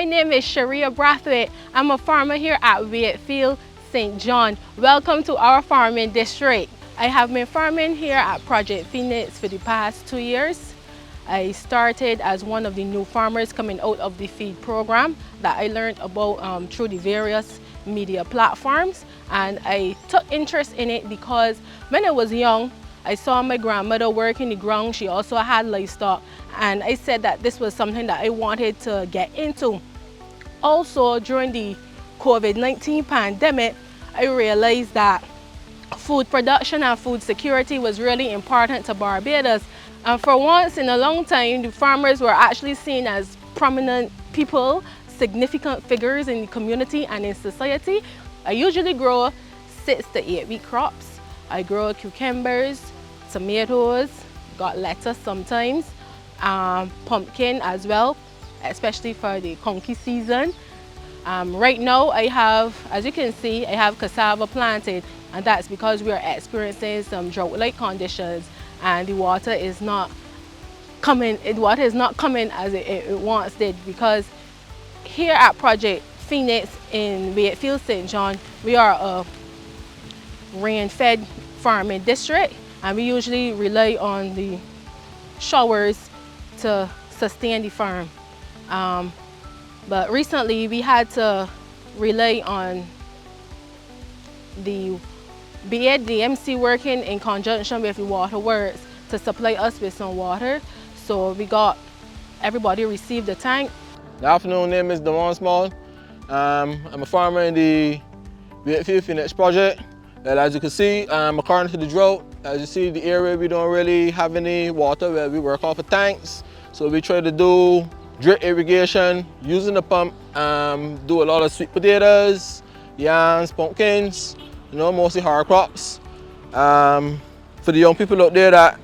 My name is Sharia Brathwaite. I'm a farmer here at Lotl St John. Welcome to our farming district. I have been farming here at Project Phoenix for the past 2 years. I started as one of the new farmers coming out of the feed program that I learned about through the various media platforms, and I took interest in it because when I was young, I saw my grandmother working the ground. She also had livestock, and I said that this was something that I wanted to get into. Also, during the COVID-19 pandemic, I realized that food production and food security was really important to Barbados. And for once in a long time, the farmers were actually seen as prominent people, significant figures in the community and in society. I usually grow 6 to 8 week crops. I grow cucumbers, tomatoes, got lettuce sometimes, pumpkin as well, especially for the conky season. Right now I have, as you can see, I have cassava planted, and that's because we are experiencing some drought-like conditions and the water is not coming as it once did, because here at Project Phoenix in Lotl St John, we are a rain-fed farming district, and we usually rely on the showers to sustain the farm. But recently we had to rely on the BADMC working in conjunction with the water works to supply us with some water. So everybody received a tank. Good afternoon, name is Lotl Small. I'm a farmer in the Lotl Phoenix project. And as you can see, according to the drought, as you see the area, we don't really have any water where we work off of tanks. So we try to do drip irrigation using the pump, do a lot of sweet potatoes, yams, pumpkins, mostly hard crops. For the young people out there that are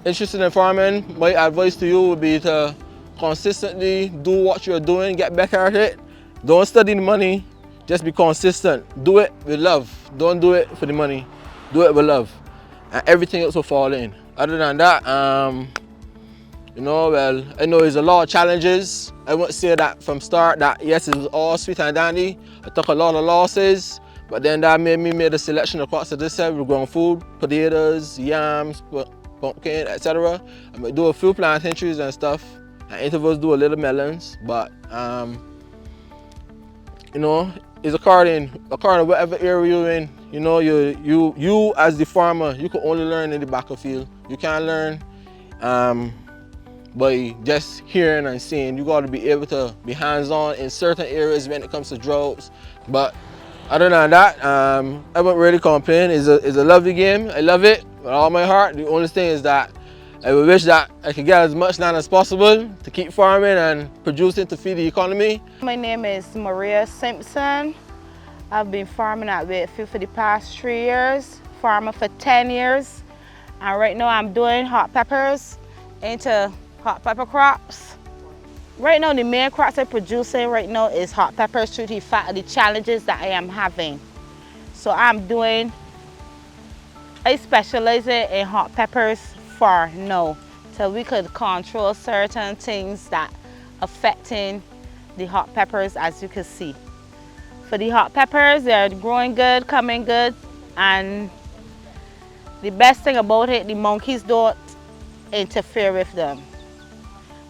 interested in farming, my advice to you would be to consistently do what you're doing, get better at it. Don't study the money, just be consistent. Do it with love. Don't do it for the money, do it with love. And everything else will fall in. Other than that, well, I know there's a lot of challenges. I won't say that from start that yes, it was all sweet and dandy. I took a lot of losses, but then that made me make a selection of crops that this said we're growing food, potatoes, yams, pumpkin, etc. I might do a few plantain trees and stuff, and intervals do a little melons, but it's according to whatever area you're in. You as the farmer, you can only learn in the back of field. You can't learn by just hearing and seeing. You got to be able to be hands-on in certain areas when it comes to droughts. But other than that, I won't really complain. It's a lovely game. I love it with all my heart. The only thing is that I would wish that I could get as much land as possible to keep farming and producing to feed the economy. My name is Maria Simpson. I've been farming at Lotl for the past 3 years, farmer for 10 years. And right now I'm doing hot peppers into hot pepper crops. Right now the main crops I'm producing right now is hot peppers due to the fact of the challenges that I am having. So I specialize in hot peppers for now, so we could control certain things that affecting the hot peppers, as you can see. For the hot peppers, they're growing good, coming good, and the best thing about it, the monkeys don't interfere with them.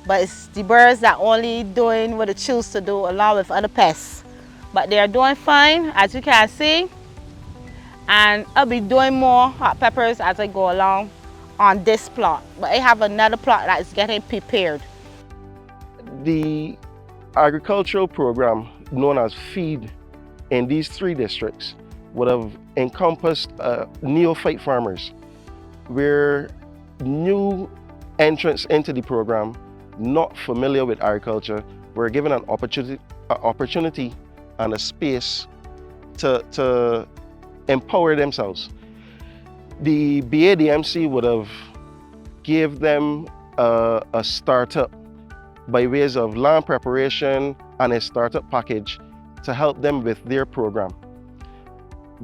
But it's the birds that only doing what they choose to do along with other pests. But they're doing fine, as you can see. And I'll be doing more hot peppers as I go along on this plot. But I have another plot that is getting prepared. The agricultural program known as FEED in these 3 districts would have encompassed neophyte farmers. We're new entrants into the program, not familiar with agriculture. We're given an opportunity and a space to empower themselves. The BADMC would have gave them a startup by ways of land preparation and a startup package to help them with their program.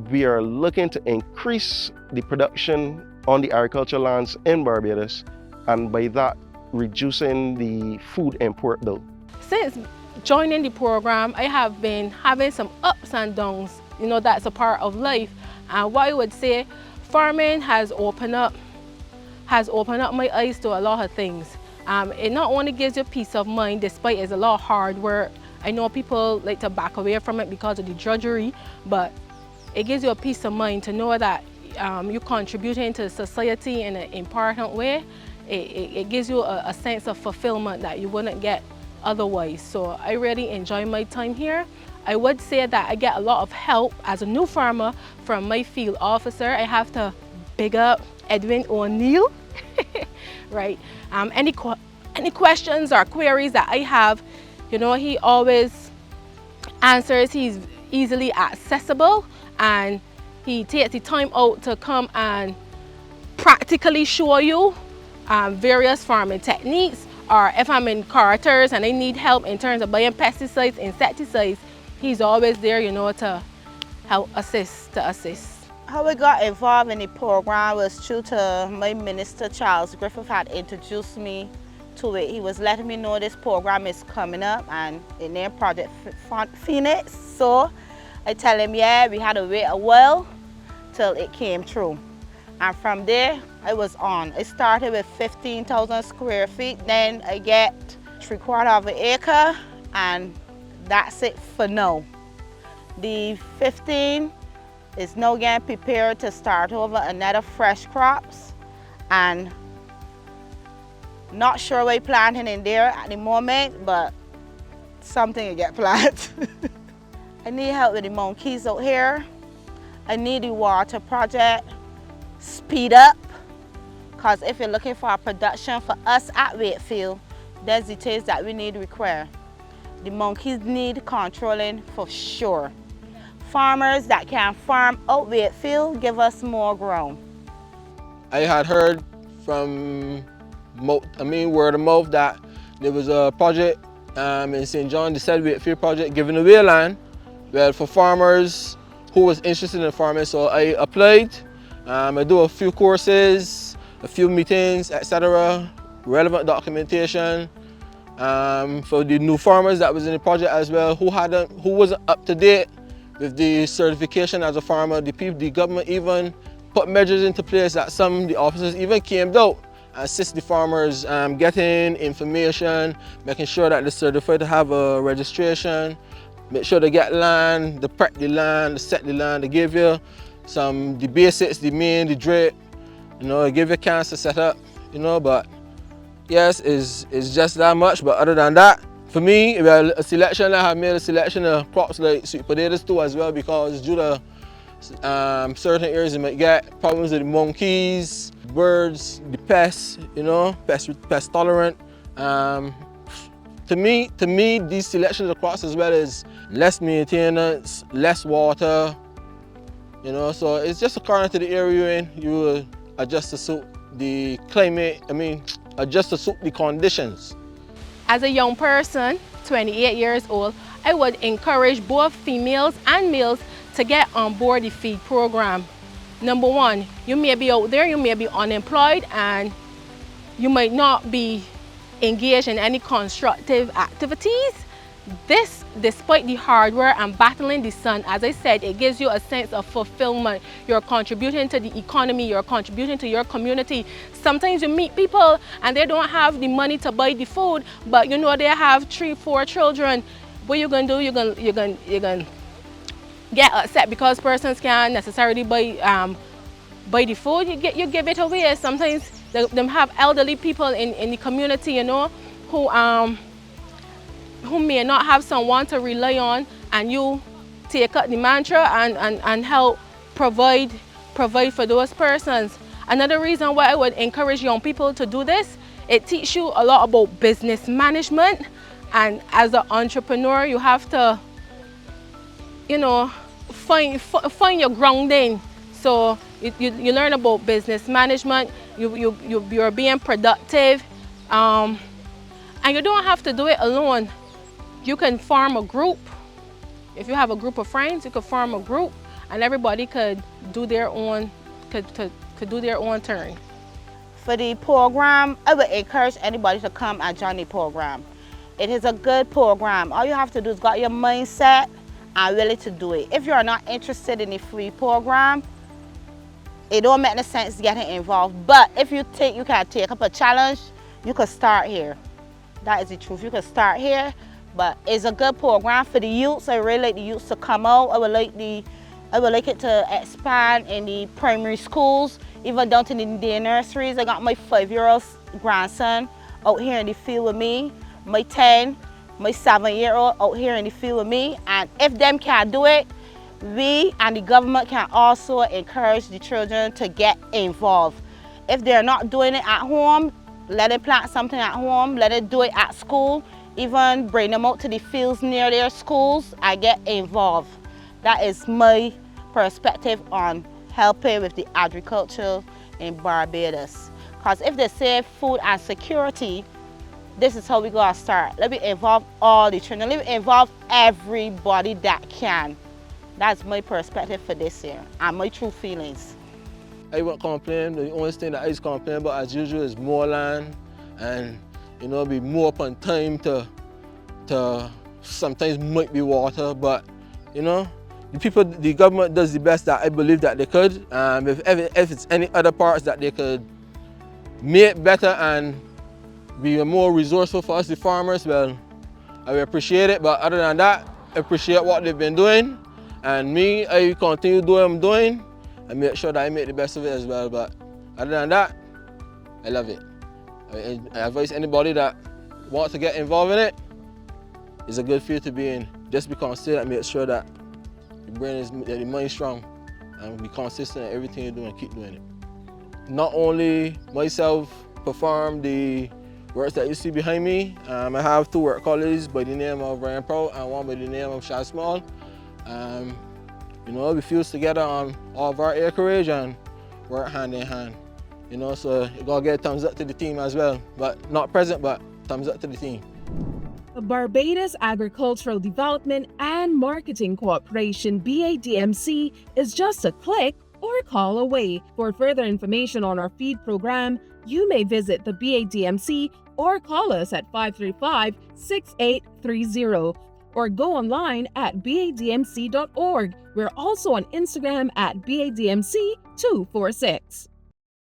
We are looking to increase the production on the agricultural lands in Barbados, and by that reducing the food import bill. Since joining the program, I have been having some ups and downs. You know, that's a part of life. And what I would say, farming has opened up my eyes to a lot of things. It not only gives you peace of mind, despite it's a lot of hard work. I know people like to back away from it because of the drudgery, but it gives you a peace of mind to know that you're contributing to society in an important way. It gives you a sense of fulfillment that you wouldn't get otherwise. So I really enjoy my time here. I would say that I get a lot of help as a new farmer from my field officer. I have to big up Edwin O'Neill, right? Any questions or queries that I have, you know, he always answers. He's easily accessible, and he takes the time out to come and practically show you various farming techniques. Or if I'm in Carter's and I need help in terms of buying pesticides, insecticides, he's always there, you know, to help assist. How I got involved in the program was due to my minister, Charles Griffith, had introduced me to it. He was letting me know this program is coming up and it named Project Phoenix. So I tell him, yeah, we had to wait a while till it came through. And from there, I was on. I started with 15,000 square feet, then I get 3/4 of an acre, and that's it for now. The 15 is now getting prepared to start over another fresh crops, and not sure what I'm planting in there at the moment, but something will get planted. I need help with the monkeys out here. I need the water project speed up, because if you're looking for a production for us at Wakefield, there's the things that we need require. The monkeys need controlling for sure. Farmers that can farm out Wakefield, give us more ground. I had heard from word of mouth that there was a project in St John, the Said Wakefield project, giving away land for farmers who was interested in farming. So I applied. I do a few courses, a few meetings, etc., relevant documentation for the new farmers that was in the project as well, who wasn't up to date with the certification as a farmer. The government even put measures into place that some of the officers even came out and assist the farmers getting information, making sure that they're certified to have a registration, make sure they get land, they prep the land, they set the land, they give you the basics, the main, the drip, you know, give you a chance to set up, you know. But yes, it's just that much. But other than that, for me, a selection, I have made a selection of crops like sweet potatoes too as well, because due to certain areas you might get problems with the monkeys, birds, the pests, you know, pest tolerant. To me, these selections of crops as well is less maintenance, less water. You know, so it's just according to the area you're in, you will adjust to suit the climate, adjust to suit the conditions. As a young person, 28 years old, I would encourage both females and males to get on board the feed program. Number one, you may be out there, you may be unemployed, and you might not be engaged in any constructive activities. This, despite the hard work and battling the sun, as I said, it gives you a sense of fulfillment. You're contributing to the economy, you're contributing to your community. Sometimes you meet people and they don't have the money to buy the food, but you know they have 3-4 children. What you're gonna do, you're gonna get upset because persons can't necessarily buy the food. You give it away. Sometimes they have elderly people in the community, you know, who may not have someone to rely on, and you take up the mantra and help provide for those persons. Another reason why I would encourage young people to do this, it teaches you a lot about business management, and as an entrepreneur you have to, you know, find your grounding. So you learn about business management, you're being productive, and you don't have to do it alone. You can form a group. If you have a group of friends, you could form a group, and everybody could do their own do their own turn. For the program, I would encourage anybody to come and join the program. It is a good program. All you have to do is got your mindset and willing to do it. If you're not interested in the free program, it don't make no sense getting involved. But if you think you can take up a challenge, you can start here. That is the truth. You can start here, but it's a good program for the youths. I really like the youths to come out. I would like it to expand in the primary schools, even down to the day nurseries. I got my 5-year-old grandson out here in the field with me, my 7-year-old out here in the field with me. And if them can't do it, we and the government can also encourage the children to get involved. If they're not doing it at home, let them plant something at home, let them do it at school, even bring them out to the fields near their schools and get involved. That is my perspective on helping with the agriculture in Barbados. Because if they say food and security, this is how we gotta start. Let me involve all the children, let me involve everybody that can. That's my perspective for this year and my true feelings. I won't complain. The only thing that I complain about as usual is more land and be more upon time to sometimes might be water, but the government does the best that I believe that they could. If it's any other parts that they could make better and be more resourceful for us the farmers, well, I will appreciate it. But other than that, I appreciate what they've been doing. And me, I continue doing what I'm doing and make sure that I make the best of it as well. But other than that, I love it. I advise anybody that wants to get involved in it, it's a good field to be in. Just be consistent and make sure that your mind is strong and be consistent in everything you do and keep doing it. Not only myself perform the works that you see behind me, I have 2 work colleagues by the name of Ryan Proud and one by the name of Shad Small. We fuse together on all of our acreage and work hand in hand. So you gotta get a thumbs up to the team as well. But not present, but thumbs up to the team. The Barbados Agricultural Development and Marketing Corporation, BADMC, is just a click or call away. For further information on our feed program, you may visit the BADMC or call us at 535-6830. Or go online at badmc.org. We're also on Instagram at BADMC246.